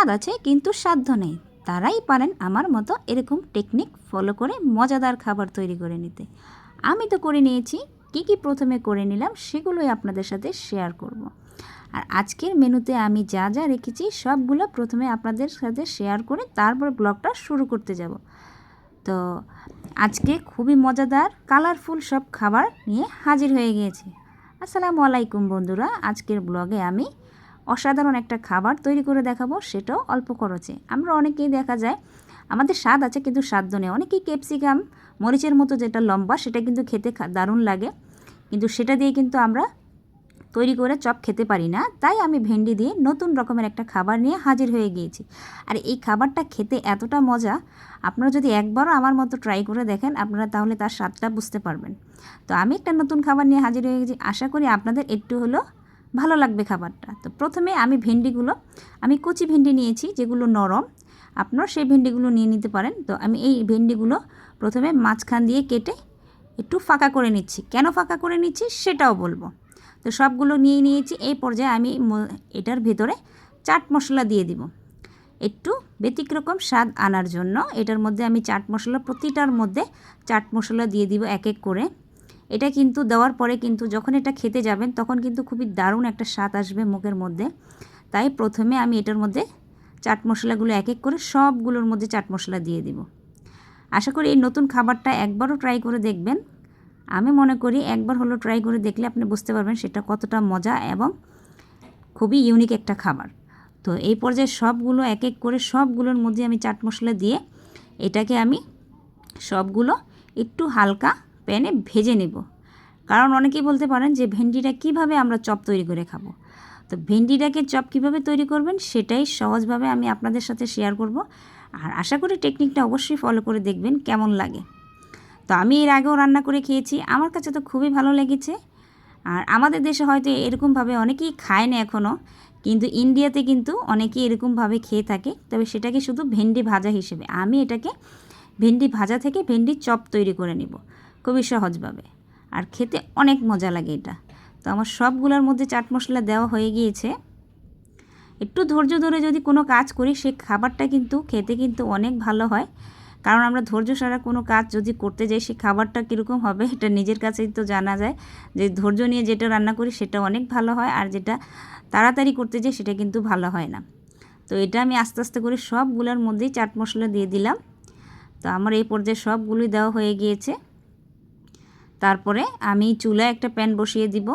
স্বাদ আছে কিন্তু সাধ্য নেই, তারাই পারেন আমার মতো এরকম টেকনিক ফলো করে মজাদার খাবার তৈরি করে নিতে। আমি তো করে নিয়েছি। কী প্রথমে করে নিলাম সেগুলোই আপনাদের সাথে শেয়ার করব। আর আজকের মেনুতে আমি যা যা রেখেছি সবগুলো প্রথমে আপনাদের সাথে শেয়ার করে তারপর ব্লগটা শুরু করতে যাব। তো আজকে খুবই মজাদার কালারফুল সব খাবার নিয়ে হাজির হয়ে গিয়েছি। আসসালামু আলাইকুম বন্ধুরা, আজকের ব্লগে আমি অসাধারণ একটা খাবার তৈরি করে দেখাবো, সেটাও অল্প খরচে। আমরা অনেকেই দেখা যায় আমাদের স্বাদ আছে কিন্তু সাধ্য নেই। অনেকেই ক্যাপসিকাম মরিচের মতো যেটা লম্বা সেটা কিন্তু খেতে দারুণ লাগে, কিন্তু সেটা দিয়ে কিন্তু আমরা তৈরি করে চপ খেতে পারি না। তাই আমি ভেন্ডি দিয়ে নতুন রকমের একটা খাবার নিয়ে হাজির হয়ে গিয়েছি। আর এই খাবারটা খেতে এতটা মজা, আপনারা যদি একবারও আমার মতো ট্রাই করে দেখেন আপনারা তাহলে তার স্বাদটা বুঝতে পারবেন। তো আমি একটা নতুন খাবার নিয়ে হাজির হয়ে গেছি, আশা করি আপনাদের একটু হলেও ভালো লাগবে খাবারটা। তো প্রথমে আমি ভেন্ডিগুলো, আমি কচি ভেন্ডি নিয়েছি যেগুলো নরম, আপনারা সেই ভেন্ডিগুলো নিয়ে নিতে পারেন। তো আমি এই ভেন্ডিগুলো প্রথমে মাঝখান দিয়ে কেটে একটু ফাঁকা করে নিচ্ছি। কেন ফাঁকা করে নিচ্ছি সেটাও বলবো। তো সবগুলো নিয়ে নিয়েছি। এই পর্যায়ে আমি এটার ভেতরে চাট মশলা দিয়ে দিব একটু ব্যতিক্রম স্বাদ আনার জন্য। এটার মধ্যে আমি চাট মশলা, প্রতিটার মধ্যে চাট মশলা দিয়ে দিব এক এক করে। এটা কিন্তু দেওয়ার পরে কিন্তু যখন এটা খেতে যাবেন তখন কিন্তু খুবই দারুণ একটা স্বাদ আসবে মুখের মধ্যে। তাই প্রথমে আমি এটার মধ্যে চাট মশলাগুলো এক এক করে সবগুলোর মধ্যে চাট মশলা দিয়ে দিব। আশা করি এই নতুন খাবারটা একবারও ট্রাই করে দেখবেন। আমি মনে করি একবার হলো ট্রাই করে দেখলে আপনি বুঝতে পারবেন সেটা কতটা মজা এবং খুবই ইউনিক একটা খাবার। তো এই পর্যায়ে সবগুলো এক এক করে সবগুলোর মধ্যে আমি চাট মশলা দিয়ে এটাকে আমি সবগুলো একটু হালকা প্যানে ভেজে নেব। কারণ অনেকেই বলতে পারেন যে ভেন্ডিটা কিভাবে আমরা চপ তৈরি করে খাবো। তো ভেন্ডিটাকে চপ কিভাবে তৈরি করবেন সেটাই সহজভাবে আমি আপনাদের সাথে শেয়ার করব। আর আশা করি টেকনিকটা অবশ্যই ফলো করে দেখবেন কেমন লাগে। তো আমি এর আগেও রান্না করে খেয়েছি, আমার কাছে তো খুবই ভালো লেগেছে। আর আমাদের দেশে হয়তো এরকমভাবে অনেকেই খায় না এখনও, কিন্তু ইন্ডিয়াতে কিন্তু অনেকেই এরকমভাবে খেয়ে থাকে। তবে সেটাকে শুধু ভেন্ডি ভাজা হিসেবে, আমি এটাকে ভেন্ডি ভাজা থেকে ভেন্ডি চপ তৈরি করে নিব খুবই সহজভাবে। আর খেতে অনেক মজা লাগে এটা। তো আমার সবগুলোর মধ্যে চাট মশলা দেওয়া হয়ে গিয়েছে। একটু ধৈর্য ধরে যদি কোনো কাজ করি সে খাবারটা কিন্তু খেতে কিন্তু অনেক ভালো হয়। কারণ আমরা ধৈর্য ছাড়া কোনো কাজ যদি করতে যাই সে খাবারটা কীরকম হবে এটা নিজের কাছেই তো জানা যায়। যে ধৈর্য নিয়ে যেটা রান্না করি সেটা অনেক ভালো হয়, আর যেটা তাড়াতাড়ি করতে যাই সেটা কিন্তু ভালো হয় না। তো এটা আমি আস্তে আস্তে করে সবগুলোর মধ্যেই চাট মশলা দিয়ে দিলাম। তো আমার এই পর্যায়ে সবগুলোই দেওয়া হয়ে গিয়েছে। তারপরে আমি চুলায় একটা প্যান বসিয়ে দিব।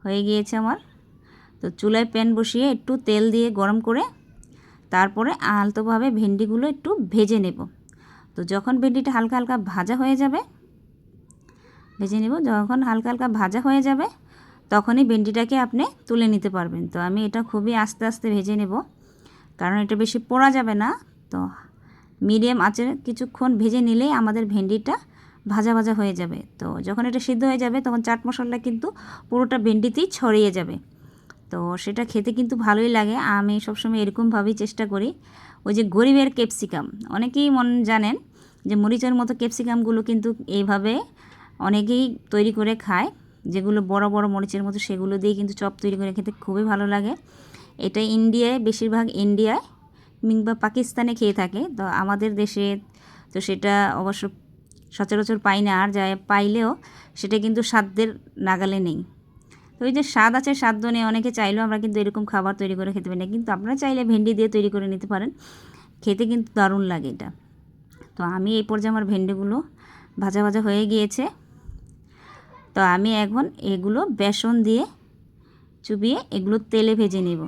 হয়ে গিয়েছে আমার। তো চুলায় প্যান বসিয়ে একটু তেল দিয়ে গরম করে তারপরে আলতোভাবে ভেন্ডিগুলো একটু ভেজে নেব। তো যখন ভেন্ডিটা হালকা হালকা ভাজা হয়ে যাবে, ভেজে নেব, যখন হালকা হালকা ভাজা হয়ে যাবে তখনই ভেন্ডিটাকে আপনি তুলে নিতে পারবেন। তো আমি এটা খুবই আস্তে আস্তে ভেজে নেব, কারণ এটা বেশি পোড়া যাবে না। তো মিডিয়াম আঁচে কিছুক্ষণ ভেজে নিলেই আমাদের ভেন্ডিটা ভাজা ভাজা হয়ে যাবে। তো যখন এটা সিদ্ধ হয়ে যাবে তখন চাট মশলা কিন্তু পুরোটা ভেন্ডিতেই ছড়িয়ে যাবে। তো সেটা খেতে কিন্তু ভালোই লাগে। আমি সবসময় এরকমভাবেই চেষ্টা করি। ওই যে গরিবের ক্যাপসিকাম, অনেকেই জানেন যে মরিচের মতো ক্যাপসিকামগুলো কিন্তু এইভাবে অনেকেই তৈরি করে খায়, যেগুলো বড় বড় মরিচের মতো, সেগুলো দিয়ে কিন্তু চপ তৈরি করে খেতে খুবই ভালো লাগে। এটা ইন্ডিয়ায়, বেশিরভাগ ইন্ডিয়ায় কিংবা পাকিস্তানে খেয়ে থাকে। তো আমাদের দেশে তো সেটা অবশ্য সচরাচর পাই না, আর যা পাইলেও সেটা কিন্তু সাধ্যের নাগালে নেই। তো ওই যে স্বাদ আছে সাধ্য নেই, অনেকে চাইলেও আমরা কিন্তু এরকম খাবার তৈরি করে খেতে পারি না, কিন্তু আপনারা চাইলে ভেন্ডি দিয়ে তৈরি করে নিতে পারেন, খেতে কিন্তু দারুণ লাগে এটা। তো আমি এই পর্যায়ে আমার ভেন্ডিগুলো ভাজা ভাজা হয়ে গিয়েছে। তো আমি এখন এগুলো বেসন দিয়ে চুবিয়ে এগুলো তেলে ভেজে নেব।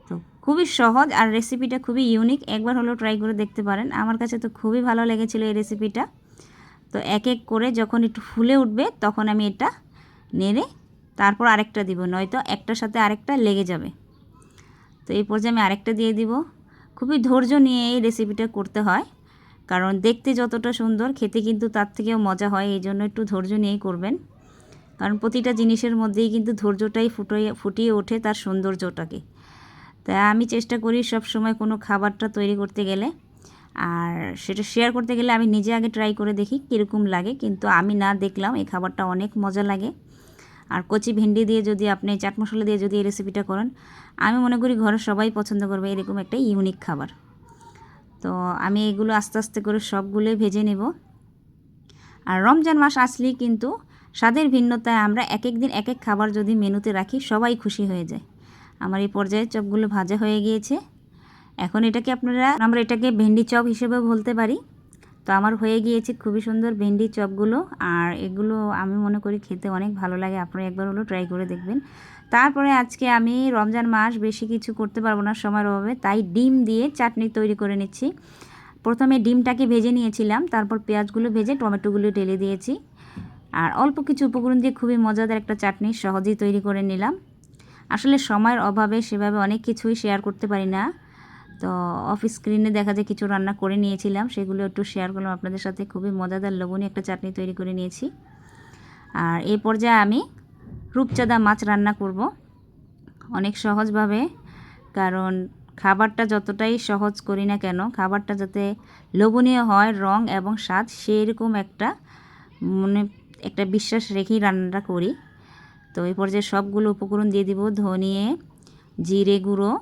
তো খুবই সহজ আর রেসিপিটা খুবই ইউনিক, একবার হলেও ট্রাই করে দেখতে পারেন। আমার কাছে তো খুবই ভালো লেগেছিলো এই রেসিপিটা। তো এক এক করে যখন একটু ফুলে উঠবে তখন আমি এটা নেড়ে তারপর আরেকটা দিব, নয়তো একটার সাথে আরেকটা লেগে যাবে। তো এই পর্যায়ে আমি আরেকটা দিয়ে দিব। খুবই ধৈর্য নিয়ে এই রেসিপিটা করতে হয়, কারণ দেখতে যতটা সুন্দর খেতে কিন্তু তার থেকেও মজা হয়। এই জন্য একটু ধৈর্য নিয়েই করবেন, কারণ প্রতিটা জিনিসের মধ্যেই কিন্তু ধৈর্যটাই ফুটিয়ে ওঠে তার সৌন্দর্যটাকে। তাই আমি চেষ্টা করি সব সময় কোনো খাবারটা তৈরি করতে গেলে আর সেটা শেয়ার করতে গেলে আমি নিজে আগে ট্রাই করে দেখি কীরকম লাগে, কিন্তু আমি না দেখলাম এই খাবারটা অনেক মজা লাগে। আর কচি ভেন্ডি দিয়ে যদি আপনি চাট মশলা দিয়ে যদি এই রেসিপিটা করেন, আমি মনে করি ঘরের সবাই পছন্দ করবে এরকম একটা ইউনিক খাবার। তো আমি এগুলো আস্তে আস্তে করে সবগুলোই ভেজে নেব। আর রমজান মাস আসলেই কিন্তু স্বাদের ভিন্নতায় আমরা এক এক দিন এক এক খাবার যদি মেনুতে রাখি সবাই খুশি হয়ে যায়। আমার এই পর্যায়ে চপগুলো ভাজা হয়ে গিয়েছে। এখন আমরা এটাকে ভেন্ডি চপ হিসেবেও বলতে পারি। তো আমার হয়ে গিয়েছে খুবই সুন্দর ভেন্ডি চপগুলো। আর এগুলো আমি মনে করি খেতে অনেক ভালো লাগে, আপনারা একবার হলো ট্রাই করে দেখবেন। তারপরে আজকে আমি রমজান মাস বেশি কিছু করতে পারবো না সময়ের অভাবে, তাই ডিম দিয়ে চাটনি তৈরি করে নিচ্ছি। প্রথমে ডিমটাকে ভেজে নিয়েছিলাম, তারপর পেঁয়াজগুলো ভেজে টমেটোগুলো ঢেলে দিয়েছি। আর অল্প কিছু উপকরণ দিয়ে খুবই মজাদার একটা চাটনি সহজেই তৈরি করে নিলাম। আসলে সময়ের অভাবে সেভাবে অনেক কিছুই শেয়ার করতে পারি না, তো অফ স্ক্রিনে দেখা যায় কিছু রান্না করে নিয়েছিলাম, সেগুলো একটু শেয়ার করলাম আপনাদের সাথে। খুবই মজাদার লবণীয় একটা চাটনি তৈরি করে নিয়েছি। আর এই পর্যায়ে আমি রূপচাঁদা মাছ রান্না করব অনেক সহজভাবে, কারণ খাবারটা যতটাই সহজ করি না কেন, খাবারটা যাতে লোভনীয় হয় রং এবং স্বাদ সেরকম একটা বিশ্বাস রেখেই রান্নাটা করি। তো এই পর্যায়ে সবগুলো উপকরণ দিয়ে দিব। ধনিয়ে, জিরে গুঁড়ো,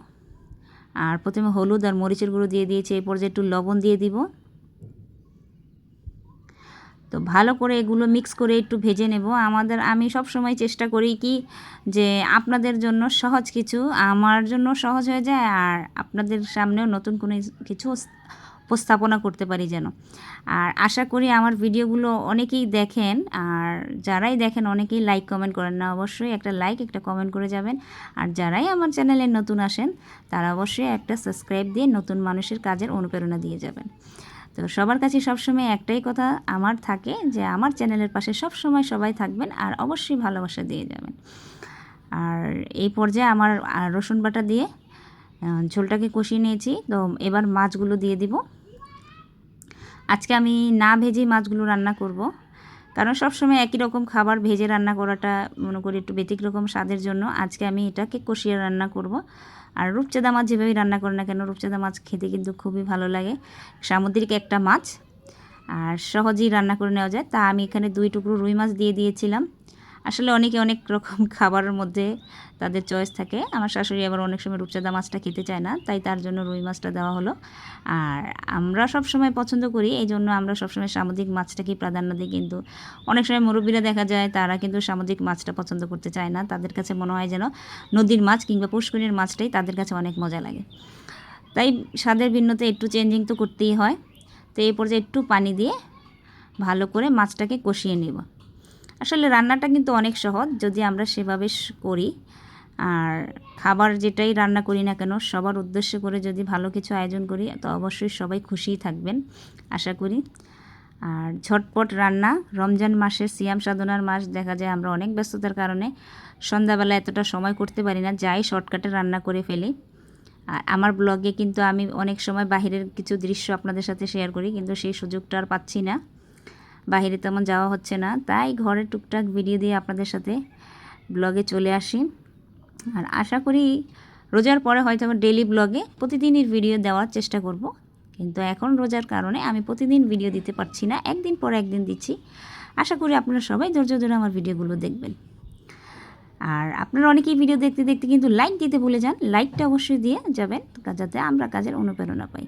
আর প্রথমে হলুদ আর মরিচের গুঁড়ো দিয়ে দিয়েছি। এই পর্যায়ে একটু লবণ দিয়ে দিব। তো ভালো করে এগুলো মিক্স করে একটু ভেজে নেব। আমি সব সময় চেষ্টা করি কি যে আপনাদের জন্য সহজ কিছু আমার জন্য সহজ হয়ে যায়, আর আপনাদের সামনেও নতুন কোনো কিছু উপস্থাপনা করতে পারি যেন। আর আশা করি আমার ভিডিওগুলো অনেকেই দেখেন, আর যারাই দেখেন অনেকেই লাইক কমেন্ট করেন না। অবশ্যই একটা লাইক একটা কমেন্ট করে যাবেন। আর যারাই আমার চ্যানেলে নতুন আসেন তারা অবশ্যই একটা সাবস্ক্রাইব দিয়ে নতুন মানুষের কাজের অনুপ্রেরণা দিয়ে যাবেন। তো সবার কাছে সবসময় একটাই কথা আমার থাকে যে আমার চ্যানেলের পাশে সবসময় সবাই থাকবেন আর অবশ্যই ভালোবাসা দিয়ে যাবেন। আর এই পর্যায়ে আমার রসুন বাটা দিয়ে ঝোলটাকে কষিয়ে নিয়েছি। তো এবার মাছগুলো দিয়ে দিব। আজকে আমি না ভেজেই মাছগুলো রান্না করব, কারণ সবসময় একই রকম খাবার ভেজে রান্না করাটা মনে করি একটু ব্যতিক্রম স্বাদের জন্য আজকে আমি এটাকে কষিয়ে রান্না করব। আর রূপচাঁদা মাছ যেভাবেই রান্না করে না কেন, রূপচাঁদা মাছ খেতে কিন্তু খুবই ভালো লাগে। সামুদ্রিক একটা মাছ আর সহজেই রান্না করে নেওয়া যায়। তা আমি এখানে 2 টুকরো রুই মাছ দিয়ে দিয়েছিলাম। আসলে অনেকে অনেক রকম খাবারের মধ্যে তাদের চয়েস থাকে। আমার শাশুড়ি আবার অনেক সময় রূপচাঁদা মাছটা খেতে চায় না, তাই তার জন্য রুই মাছটা দেওয়া হলো। আর আমরা সব সময় পছন্দ করি, এই জন্য আমরা সবসময় সামুদ্রিক মাছটাকেই প্রাধান্য দিই। কিন্তু অনেক সময় মুরব্বীরা দেখা যায় তারা কিন্তু সামুদ্রিক মাছটা পছন্দ করতে চায় না, তাদের কাছে মনে হয় যেন নদীর মাছ কিংবা পুষ্করিণীর মাছটাই তাদের কাছে অনেক মজা লাগে। তাই স্বাদের ভিন্নতা একটু চেঞ্জিং তো করতেই হয়। তো এই পর্যায়ে একটু পানি দিয়ে ভালো করে মাছটাকে কষিয়ে নেব। আসলে রান্নাটা কিন্তু অনেক সহজ যদি আমরা সেভাবে করি। আর খাবার যেটাই রান্না করি না কেন সবার উদ্দেশ্য করে যদি ভালো কিছু আয়োজন করি তো অবশ্যই সবাই খুশিই থাকবেন আশা করি। আর ঝটপট রান্না, রমজান মাসের সিয়াম সাধনার মাস, দেখা যায় আমরা অনেক ব্যস্ততার কারণে সন্ধ্যাবেলা এতটা সময় করতে পারি না, যাই শর্টকাটে রান্না করে ফেলি। আর আমার ব্লগে কিন্তু আমি অনেক সময় বাহিরের কিছু দৃশ্য আপনাদের সাথে শেয়ার করি, কিন্তু সেই সুযোগটা আর পাচ্ছি না, বাইরে তেমন যাওয়া হচ্ছে না, তাই ঘরে টুকটাক ভিডিও দিয়ে আপনাদের সাথে ব্লগে চলে আসি। আর আশা করি রোজার পরে হয়তো আমি ডেইলি ব্লগে প্রতিদিনের ভিডিও দেওয়ার চেষ্টা করব, কিন্তু এখন রোজার কারণে আমি প্রতিদিন ভিডিও দিতে পারছি না, একদিন পর একদিন দিচ্ছি। আশা করি আপনারা সবাই ধৈর্য ধরে আমার ভিডিওগুলো দেখবেন। আর আপনারা অনেকেই ভিডিও দেখতে দেখতে কিন্তু লাইক দিতে ভুলে যান, লাইকটা অবশ্যই দিয়ে যাবেন যাতে আমরা কাজের অনুপ্রেরণা পাই।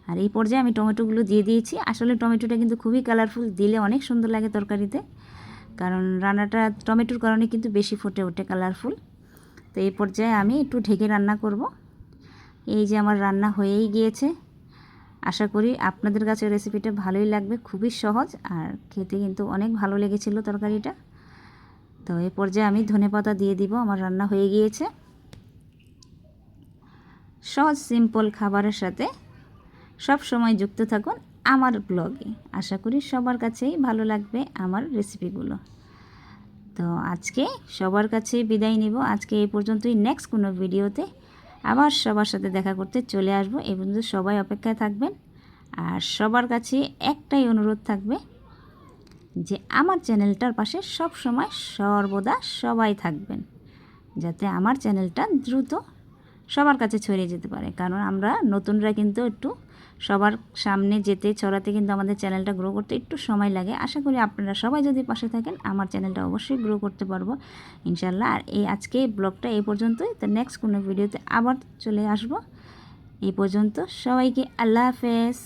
আর এই পর্যায়ে আমি টমেটোগুলো দিয়ে দিয়েছি। আসলে টমেটোটা কিন্তু খুবই কালারফুল, দিলে অনেক সুন্দর লাগে তরকারিতে, কারণ রান্নাটা টমেটোর কারণে কিন্তু বেশি ফুটে ওঠে কালারফুল। তো এই পর্যায়ে আমি একটু ঢেকে রান্না করব। এই যে আমার রান্না হয়েই গিয়েছে। আশা করি আপনাদের কাছে রেসিপিটা ভালোই লাগবে, খুবই সহজ আর খেতে কিন্তু অনেক ভালো লেগেছিল তরকারিটা। তো এই পর্যায়ে আমি ধনেপাতা দিয়ে দিব। আমার রান্না হয়ে গিয়েছে। সহজ সিম্পল খাবারের সাথে সব সময় যুক্ত থাকুন আমার ব্লগে, আশা করি সবার কাছেই ভালো লাগবে আমার রেসিপিগুলো। তো আজকে সবার কাছে বিদায় নিব, আজকে এই পর্যন্তই। নেক্সট কোনো ভিডিওতে আবার সবার সাথে দেখা করতে চলে আসবো। এই পর্যন্ত সবাই অপেক্ষায় থাকবেন। আর সবার কাছে একটাই অনুরোধ থাকবে যে আমার চ্যানেলটার পাশে সব সময় সর্বদা সবাই থাকবেন, যাতে আমার চ্যানেলটা দ্রুত সবার কাছে ছড়িয়ে যেতে পারে, কারণ আমরা নতুনরা কিন্তু একটু সবার সামনে যেতে ছড়াতে কিন্তু আমাদের চ্যানেলটা গ্রো করতে একটু সময় লাগে। আশা করি আপনারা সবাই যদি পাশে থাকেন আমার চ্যানেলটা অবশ্যই গ্রো করতে পারবো ইনশাল্লাহ। আর আজকে ব্লগটা এই পর্যন্তই। তো নেক্সট কোনো ভিডিওতে আবার চলে আসবো। এই পর্যন্ত সবাইকে আল্লাহ হাফেজ।